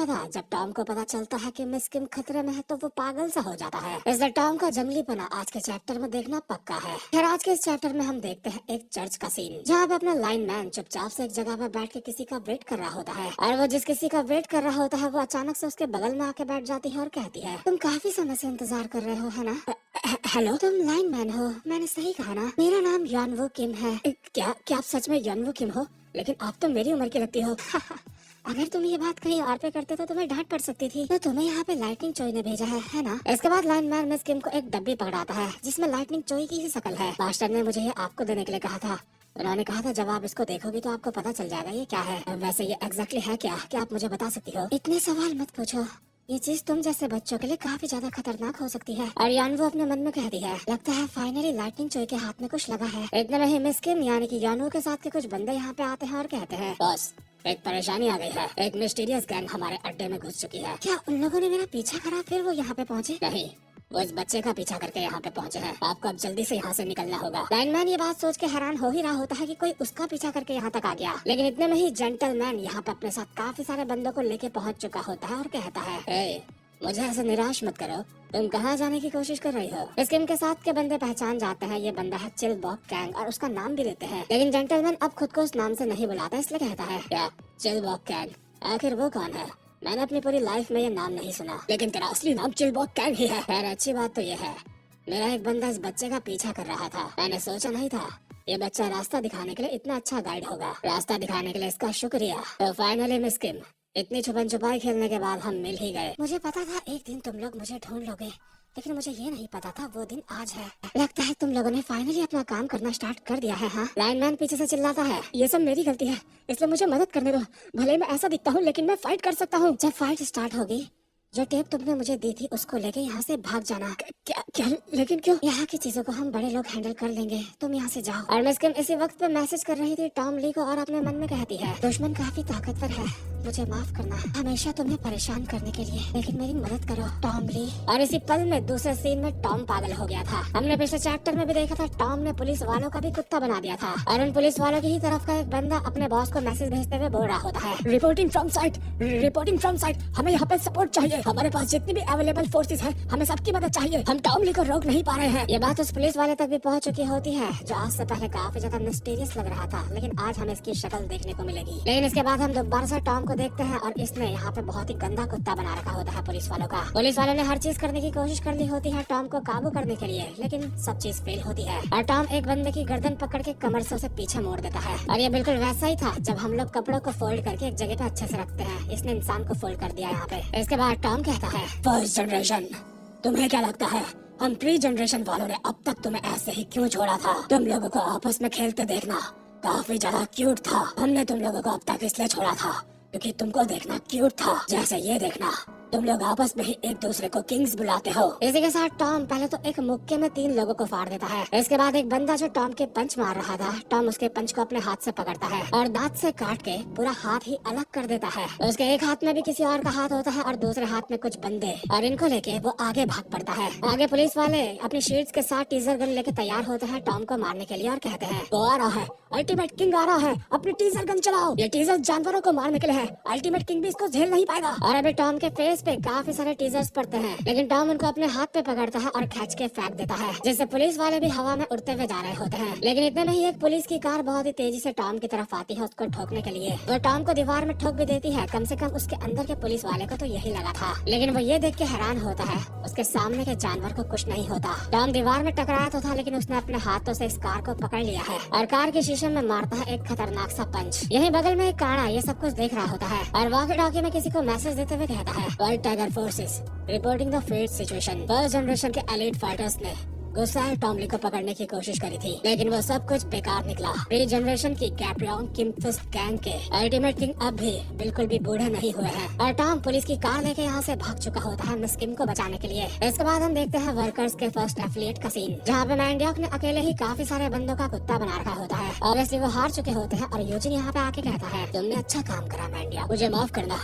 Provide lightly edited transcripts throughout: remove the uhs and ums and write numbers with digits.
था। जब टॉम को पता चलता है कि मिस किम खतरे में है तो वो पागल सा हो जाता है। इसलिए टॉम का जंगलीपना आज के चैप्टर में देखना पक्का है। खैर आज के इस चैप्टर में हम देखते हैं एक चर्च का सीन, जहाँ पे अपना लाइन मैन चुपचाप से एक जगह पे बैठ के किसी का वेट कर रहा होता है। और वो जिस किसी का वेट कर रहा होता है वो अचानक से उसके बगल में आके बैठ जाती है और कहती है, तुम काफी समय से इंतजार कर रहे हो है ना? हेलो, तुम लाइन मैन हो? मैंने सही कहा ना? मेरा नाम यानवो किम है। क्या आप सच में यानवो किम हो? लेकिन आप तो मेरी उम्र की लगती हो। अगर तुम ये बात कहीं और पे करते तो तुम्हें डांट पड़ सकती थी। तो तुम्हें यहाँ पे लाइटनिंग चोई ने भेजा है ना? इसके बाद लाइन मैन मिस किम को एक डब्बी पकड़ाता है जिसमें लाइटनिंग चोई की ही शक्ल है। मास्टर ने मुझे ये आपको देने के लिए कहा था। उन्होंने कहा था जब आप इसको देखोगी तो आपको पता चल जाएगा ये क्या है। वैसे ये एग्जैक्टली है क्या आप मुझे बता सकती हो? इतने सवाल मत पूछो, ये चीज तुम जैसे बच्चों के लिए काफी ज्यादा खतरनाक हो सकती है। और यानवो अपने मन में कहती है, लगता है फाइनली लाइटनिंग चोई के हाथ में कुछ लगा है। इतने में ही मिस किम यानी कि यानवो के साथ के कुछ बंदे यहाँ पे आते हैं और कहते हैं, बॉस एक परेशानी आ गई है। एक मिस्टीरियस गैंग हमारे अड्डे में घुस चुकी है। क्या उन लोगों ने मेरा पीछा करा फिर वो यहाँ पे पहुँचे? नहीं, वो इस बच्चे का पीछा करके यहाँ पे पहुँचे हैं। आपको अब जल्दी से यहाँ से निकलना होगा। लाइनमैन ये बात सोच के हैरान हो ही रहा होता है कि कोई उसका पीछा करके यहाँ तक आ गया। लेकिन इतने में ही जेंटलमैन यहाँ पे अपने साथ काफी सारे बंदों को लेके पहुँच चुका होता है और कहता है, मुझे ऐसे निराश मत करो, तुम कहाँ जाने की कोशिश कर रही हो? स्किम के साथ के बंदे पहचान जाते हैं ये बंदा है चिलबॉक कैंग और उसका नाम भी लेते हैं। लेकिन जेंटलमैन अब खुद को उस नाम से नहीं बुलाता, इसलिए कहता है, क्या चिलबॉक कैंग? आखिर वो कौन है? मैंने अपनी पूरी लाइफ में ये नाम नहीं सुना। लेकिन तेरा असली नाम चिलबॉक कैंग ही है। खैर अच्छी बात तो ये है, मेरा एक बंदा इस बच्चे का पीछा कर रहा था। मैंने सोचा नहीं था ये बच्चा रास्ता दिखाने के लिए इतना अच्छा गाइड होगा। रास्ता दिखाने के लिए इसका शुक्रिया। तो फाइनली मिस किम, इतनी छुपन छुपाई खेलने के बाद हम मिल ही गए। मुझे पता था एक दिन तुम लोग मुझे ढूंढ लोगे, लेकिन मुझे ये नहीं पता था वो दिन आज है। लगता है तुम लोगों ने फाइनली अपना काम करना स्टार्ट कर दिया है। हाँ, लाइनमैन पीछे से चिल्लाता है, ये सब मेरी गलती है, इसलिए मुझे मदद करने दो। भले मैं ऐसा दिखता हूँ लेकिन मैं फाइट कर सकता हूँ। जब फाइट स्टार्ट होगी, जो टेप तुमने मुझे दी थी उसको लेके यहाँ से भाग जाना। क्या लेकिन क्यों? यहाँ की चीजों को हम बड़े लोग हैंडल कर लेंगे, तुम यहाँ से जाओ। और मिस किम इसी वक्त पे मैसेज कर रही थी टॉम ली को और अपने मन में कहती है, दुश्मन काफी ताकतवर है, मुझे माफ करना हमेशा तुम्हें परेशान करने के लिए, लेकिन मेरी मदद करो टॉम ली। और इसी पल में दूसरे सीन में टॉम पागल हो गया था। हमने पिछले चैप्टर में भी देखा था टॉम ने पुलिस वालों का भी कुत्ता बना दिया था और उन पुलिस वालों की ही तरफ का एक बंदा अपने बॉस को मैसेज भेजते हुए बोल रहा होता है, reporting from site, reporting from site, हमें यहाँ पे सपोर्ट चाहिए। हमारे पास जितनी भी अवेलेबल फोर्सेस हैं, हमें सबकी मदद चाहिए। हम टॉम ली को रोक नहीं पा रहे हैं। ये बात उस पुलिस वाले तक भी पहुँच चुकी होती है जो आज से पहले काफी ज्यादा मिस्टीरियस लग रहा था, लेकिन आज हमें इसकी शक्ल देखने को मिलेगी। लेकिन इसके बाद हम दोबारा से टॉम को देखते हैं और इसने यहाँ पे बहुत ही गंदा कुत्ता बना रखा होता है पुलिस वालों का। पुलिस वालों ने हर चीज करने की कोशिश कर ली होती है टॉम को काबू करने के लिए, लेकिन सब चीज फेल होती है और टॉम एक बंदे की गर्दन पकड़ के कमर से उसे पीछे मोड़ देता है। और ये बिल्कुल वैसा ही था जब हम लोग कपड़ों को फोल्ड करके एक जगह पे अच्छे से रखते हैं। इसने इंसान को फोल्ड कर दिया यहाँ पे। इसके बाद टॉम कहता है, फर्स्ट जनरेशन, तुम्हें क्या लगता है हम प्री जनरेशन वालों ने अब तक तुम्हें ऐसे ही क्यों छोड़ा था? तुम लोगों को आपस में खेलते देखना काफी ज्यादा क्यूट था। हमने तुम लोगों को अब तक इसलिए छोड़ा था क्योंकि तुमको देखना क्यूट था। जैसे ये देखना, तुम लोग आपस में ही एक दूसरे को किंग्स बुलाते हो। इसी के साथ टॉम पहले तो एक मुक्के में 3 लोगों को फाड़ देता है। इसके बाद एक बंदा जो टॉम के पंच मार रहा था, टॉम उसके पंच को अपने हाथ से पकड़ता है और दांत से काट के पूरा हाथ ही अलग कर देता है। उसके एक हाथ में भी किसी और का हाथ होता है और दूसरे हाथ में कुछ बंदे, और इनको लेके वो आगे भाग पड़ता है। आगे पुलिस वाले अपनी शील्ड्स के साथ टीजर गन लेके तैयार होते हैं टॉम को मारने के लिए और कहते हैं, वो आ रहा है, अल्टीमेट किंग आ रहा है, अपनी टीजर गन चलाओ। ये टीजर जानवरों को मारने के लिए है, अल्टीमेट किंग भी इसको झेल नहीं पाएगा। और अभी टॉम के फेस पे काफी सारे टीजर्स पड़ते हैं, लेकिन टॉम उनको अपने हाथ पे पकड़ता है और खींच के फेंक देता है, जिससे पुलिस वाले भी हवा में उड़ते हुए जा रहे होते हैं। लेकिन इतने में ही एक पुलिस की कार बहुत ही तेजी से टॉम की तरफ आती है उसको ठोकने के लिए। वो टॉम को दीवार में ठोक भी देती है। कम से कम उसके अंदर के पुलिस वाले को तो यही लगा था, लेकिन वो ये देख के हैरान होता है उसके सामने के जानवर को कुछ नहीं होता। टॉम दीवार में टकराया तो था, लेकिन उसने अपने हाथों से इस कार को पकड़ लिया है और कार के शीशे में मारता है एक खतरनाक सा पंच। यही बगल में एक काड़ा ये सब कुछ देख रहा होता है और वॉकी टॉकी में किसी को मैसेज देते हुए कहता है, white tiger forces reporting the fate situation. First generation के एलीट फाइटर्स ने गुस्साए टॉम ली को पकड़ने की कोशिश करी थी, लेकिन वो सब कुछ बेकार निकला। प्री जनरेशन की कैप्रियन किम फिस्ट गैंग के अल्टीमेट किंग अब भी बिल्कुल भी बूढ़े नहीं हुए हैं और टॉम पुलिस की कार लेके यहाँ से भाग चुका होता है मिस किम को बचाने के लिए। इसके बाद हम देखते हैं वर्कर्स के फर्स्ट एफिलिएट का सीन, जहाँ पे मैंडियक ने अकेले ही काफी सारे बंदों का कुत्ता बना रखा होता है। ऑब्वियसली वो हार चुके होते हैं और यूजिन यहाँ पे आके कहता है, तुमने अच्छा काम करा मैंडियक, मुझे माफ करना,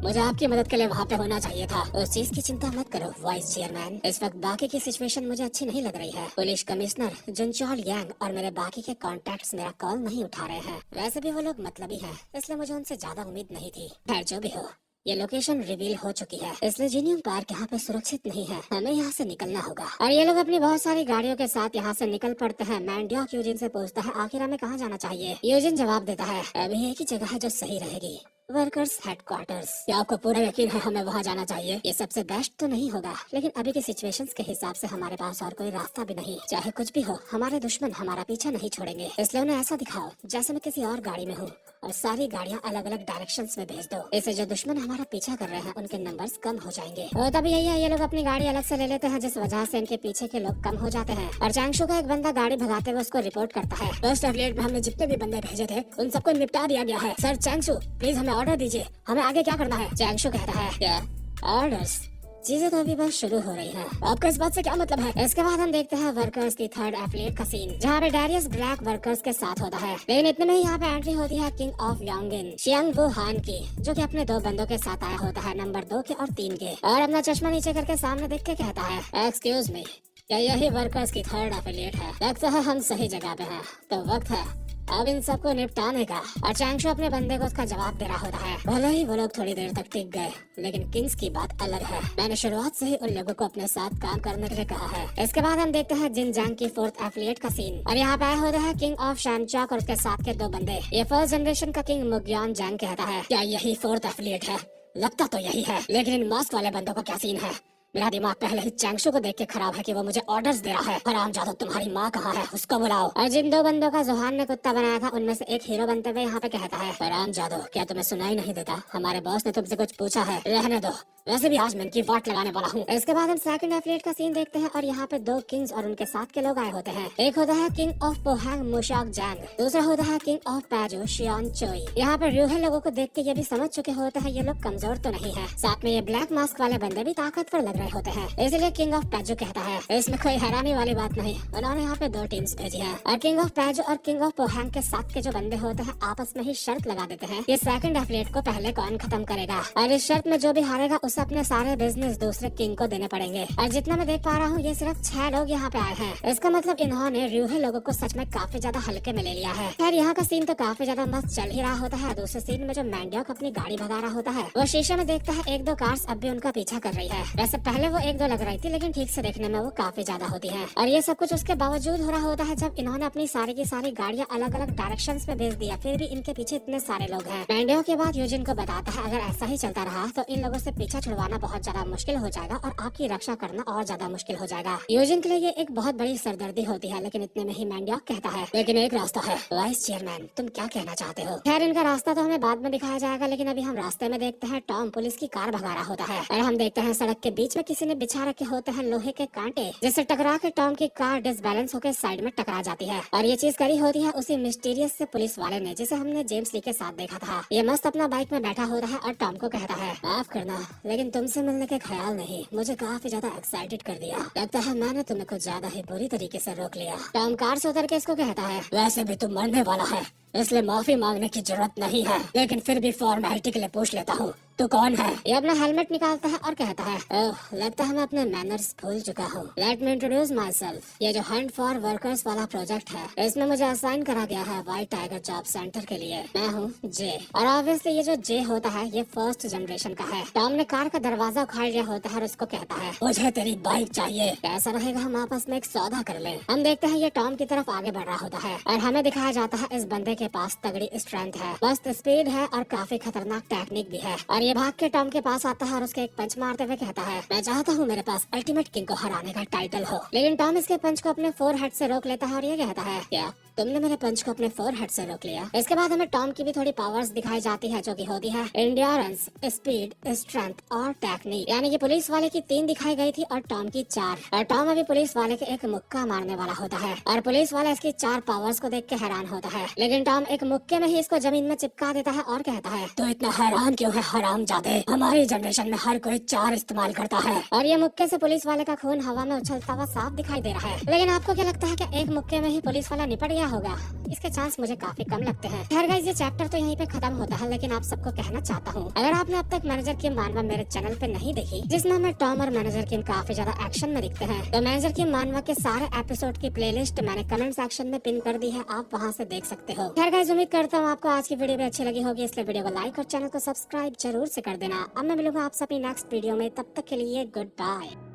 मुझे आपकी मदद के लिए वहाँ पे होना चाहिए था। उस चीज की चिंता मत करो वाइस चेयरमैन, इस वक्त बाकी की सिचुएशन मुझे अच्छी नहीं लग रही है। पुलिस कमिश्नर जुनचॉल यांग और मेरे बाकी के कॉन्टैक्ट्स मेरा कॉल नहीं उठा रहे हैं। वैसे भी वो लोग मतलबी हैं, इसलिए मुझे उनसे ज्यादा उम्मीद नहीं थी। खैर जो भी हो, ये लोकेशन रिवील हो चुकी है, इसलिए जीनियम पार्क यहाँ पे सुरक्षित नहीं है, हमें यहाँ से निकलना होगा। और ये लोग अपनी बहुत सारी गाड़ियों के साथ यहाँ से निकल पड़ते हैं। मैंडियोक यूजिन से पूछता है आखिर हमें कहाँ जाना चाहिए। यूजिन जवाब देता है अभी एक ही जगह है जो सही रहेगी, वर्कर्स हेडक्वार्टर्स। क्या आपको पूरा यकीन है हमें वहाँ जाना चाहिए? ये सबसे बेस्ट तो नहीं होगा, लेकिन अभी की सिचुएशंस के हिसाब से हमारे पास और कोई रास्ता भी नहीं। चाहे कुछ भी हो, हमारे दुश्मन हमारा पीछा नहीं छोड़ेंगे, इसलिए उन्हें ऐसा दिखाओ जैसे मैं किसी और गाड़ी में हूँ और सारी गाड़ियाँ अलग अलग डायरेक्शंस में भेज दो। इससे जो दुश्मन हमारा पीछा कर रहे हैं उनके नंबर्स कम हो जाएंगे। और तभी यही है, ये लोग अपनी गाड़ी अलग से ले लेते हैं, जिस वजह से इनके पीछे के लोग कम हो जाते हैं। और चैंगशु का एक बंदा गाड़ी भगाते हुए उसको रिपोर्ट करता है फर्स्ट एफिलिएट में हमने जितने भी बंदे भेजे थे उन सबको निपटा दिया गया है। सर चैंगशु प्लीज हमें ऑर्डर दीजिए, हमें आगे क्या करना है? चैंगशु कहता है क्या ऑर्डर्स? चीजें तो अभी बस शुरू हो रही है, आपका इस बात से क्या मतलब है? इसके बाद हम देखते हैं वर्कर्स की थर्ड एफिलिएट का सीन, जहाँ पे डैरियस ब्लैक वर्कर्स के साथ होता है। लेकिन इतने में ही यहाँ पे एंट्री होती है किंग ऑफ यांगिन शियांग वो हान की, जो कि अपने 2 बंदों के साथ आया होता है, नंबर 2 के और 3 के, और अपना चश्मा नीचे करके सामने देख के कहता है एक्सक्यूज मी, क्या यही वर्कर्स की थर्ड एफिलिएट है? लगता है हम सही जगह पे हैं, तो वक्त है अब इन सबको निपटाने का। और चैंगशु अपने बंदे को उसका जवाब दे रहा होता है। भले ही वो लोग थोड़ी देर तक टिक गए, लेकिन किंग्स की बात अलग है। मैंने शुरुआत से ही उन लोगों को अपने साथ काम करने के लिए कहा है। इसके बाद हम देखते हैं जिन जंग की 4th एफिलिएट का सीन, और यहाँ पे आए होते हैं किंग ऑफ शैमचॉक और उसके साथ के 2 बंदे। ये फर्स्ट जनरेशन का किंग मुग्यान जंग कहता है क्या यही 4th एफिलिएट है? लगता तो यही है, लेकिन इन मास्क वाले बंदों का क्या सीन है? मेरा दिमाग पहले ही चैंगशु को देख के खराब है कि वो मुझे ऑर्डर्स दे रहा है। हरामजादा तुम्हारी माँ कहाँ है, उसको बुलाओ। और जिन 2 बंदों का जोहान ने कुत्ता बनाया था उनमें से एक हीरो बनते हुए यहाँ पे कहता है हरामजादो क्या तुम्हें सुनाई नहीं देता? हमारे बॉस ने तुमसे कुछ पूछा है, रहने दो, वैसे भी आज मैं इनकी वाट लगाने वाला हूँ। इसके बाद हम सेकंड एफिलिएट का सीन देखते हैं और यहाँ पे 2 किंग्स और उनके साथ के लोग आए होते हैं। एक होता है किंग ऑफ पोहांग मुशाक जैंग, दूसरा होता है किंग ऑफ पैजो शियान चोई। यहाँ पे रूहे लोगों को देख के ये भी समझ चुके होते हैं ये लोग कमजोर तो नहीं है, साथ में ये ब्लैक मास्क वाले बंदे भी ताकतवर लग रहे होते हैं। इसलिए किंग ऑफ पैजो कहता है इसमें कोई हैरानी वाली बात नहीं, उन्होंने यहाँ पे 2 टीम्स भेजी है और किंग ऑफ पैजो और किंग ऑफ पोहांग के साथ के जो बंदे होते हैं आपस में ही शर्त लगा देते हैं ये सेकंड एफिलिएट को पहले कौन खत्म करेगा, और इस शर्त में जो भी हारेगा उसे अपने सारे बिजनेस दूसरे किंग को देने पड़ेंगे। और जितना मैं देख पा रहा हूँ ये सिर्फ 6 लोग यहाँ पे आए हैं, इसका मतलब इन्होंने रूहे लोगों को सच में काफी ज्यादा हल्के में ले लिया है। खैर यहाँ का सीन तो काफी ज्यादा मस्त चल ही रहा होता है। दूसरे सीन में जो मैंडियोक अपनी गाड़ी भगा रहा होता है वो शीशे में देखता है 1-2 कार्स अब भी उनका पीछा कर रही है। वैसे पहले वो 1-2 लग रही थी, लेकिन ठीक से देखने में वो काफी ज्यादा होती है। और ये सब कुछ उसके बावजूद हो रहा होता है जब इन्होंने अपनी सारी की सारी गाड़ियाँ अलग अलग डायरेक्शंस में भेज दिया, फिर भी इनके पीछे इतने सारे लोग हैं। मैंडियोक के बाद यूजिन को बताता है अगर ऐसा ही चलता रहा तो इन लोगों से पीछा छुड़वाना बहुत ज्यादा मुश्किल हो जाएगा और आपकी रक्षा करना और ज्यादा मुश्किल हो जाएगा। यूजिन के लिए ये एक बहुत बड़ी सरदर्दी होती है, लेकिन इतने में ही मैंडियोक कहता है लेकिन एक रास्ता है। वाइस चेयरमैन तुम क्या कहना चाहते हो? खैर इनका रास्ता तो हमें बाद में दिखाया जाएगा, लेकिन अभी हम रास्ते में देखते हैं टॉम पुलिस की कार भगा रहा होता है और हम देखते हैं सड़क के बीच में किसी ने बिछा रखे होते हैं लोहे के कांटे, जिससे टकरा के टॉम की कार डिसबैलेंस होकर साइड में टकरा जाती है। और ये चीज करी होती है उसी मिस्टीरियस से पुलिस वाले ने जिसे हमने जेम्स ली के साथ देखा था। ये मस्त अपना बाइक में बैठा होता है और टॉम को कहता है माफ करना, लेकिन तुमसे मिलने के ख्याल नहीं मुझे काफी ज्यादा एक्साइटेड कर दिया, लगता है मैंने तुम्हें कुछ ज्यादा ही बुरी तरीके से रोक लिया। टॉम कार से उतर के इसको कहता है वैसे भी तुम मरने वाला है, इसलिए माफी मांगने की जरूरत नहीं है, लेकिन फिर भी फॉर्मेलिटी के लिए पूछ लेता हूँ तू कौन है? ये अपना हेलमेट निकालता है और कहता है ओह लगता है मैं अपने मैनर्स भूल चुका हूँ। Let me introduce my self, ये जो हंट फॉर वर्कर्स वाला प्रोजेक्ट है इसमें मुझे असाइन करा गया है व्हाइट टाइगर जॉब सेंटर के लिए। मैं हूँ जे, और ऑब्वियसली ये जो जे होता है ये फर्स्ट जनरेशन का है। टॉम ने कार का दरवाजा उखाड़ लिया होता है और उसको कहता है मुझे तेरी बाइक चाहिए, कैसा रहेगा हम आपस में एक सौदा कर लें। हम देखते हैं ये टॉम की तरफ आगे बढ़ रहा होता है और हमें दिखाया जाता है इस बंदे के पास तगड़ी स्ट्रेंथ है, मस्त स्पीड है और काफी खतरनाक टेक्निक भी है। और ये भाग के टॉम के पास आता है और उसके एक पंच मारते हुए कहता है मैं चाहता हूँ मेरे पास अल्टीमेट किंग को हराने का टाइटल हो। लेकिन टॉम इसके पंच को अपने फोरहेड से रोक लेता है और ये कहता है क्या तुमने मेरे पंच को अपने फोरहेड से रोक लिया? इसके बाद हमें टॉम की भी थोड़ी पावर्स दिखाई जाती है जो कि होती है एंड्योरेंस, स्पीड, स्ट्रेंथ और टेक्निक। यानी कि पुलिस वाले की 3 दिखाई गई थी और टॉम की 4। और टॉम अभी पुलिस वाले के एक मुक्का मारने वाला होता है और पुलिस वाला इसकी 4 पावर्स को देख के हैरान होता है, लेकिन टॉम एक मुक्के में ही इसको जमीन में चिपका देता है और कहता है तो इतना हैरान क्यों है हरामजादे, हमारी जनरेशन में हर कोई 4 इस्तेमाल करता है। और ये मुक्के से पुलिस वाले का खून हवा में उछलता हुआ साफ दिखाई दे रहा है। लेकिन आपको क्या लगता है कि एक मुक्के में ही पुलिस वाला निपट गया होगा? इसके चांस मुझे काफी कम लगते हैं। खैर गाइस ये चैप्टर तो यहीं पे खत्म होता है, लेकिन आप सबको कहना चाहता हूँ अगर आपने अब तक मैनेजर किम मानवा मेरे चैनल पे नहीं देखी, जिसमें हमें टॉम और मैनेजर किम काफी ज्यादा एक्शन में दिखते हैं, तो मैनेजर किम मानवा के सारे एपिसोड की प्लेलिस्ट मैंने कमेंट सेक्शन में पिन कर दी है, आप वहाँ से देख सकते हो। खैर गाइस, उम्मीद करता हूँ आपको आज की वीडियो भी अच्छी लगी होगी, इसलिए वीडियो को लाइक और चैनल को सब्सक्राइब जरूर से कर देना। अब मैं मिलूंगा आपसे अपनी नेक्स्ट वीडियो में, तब तक के लिए गुड बाय।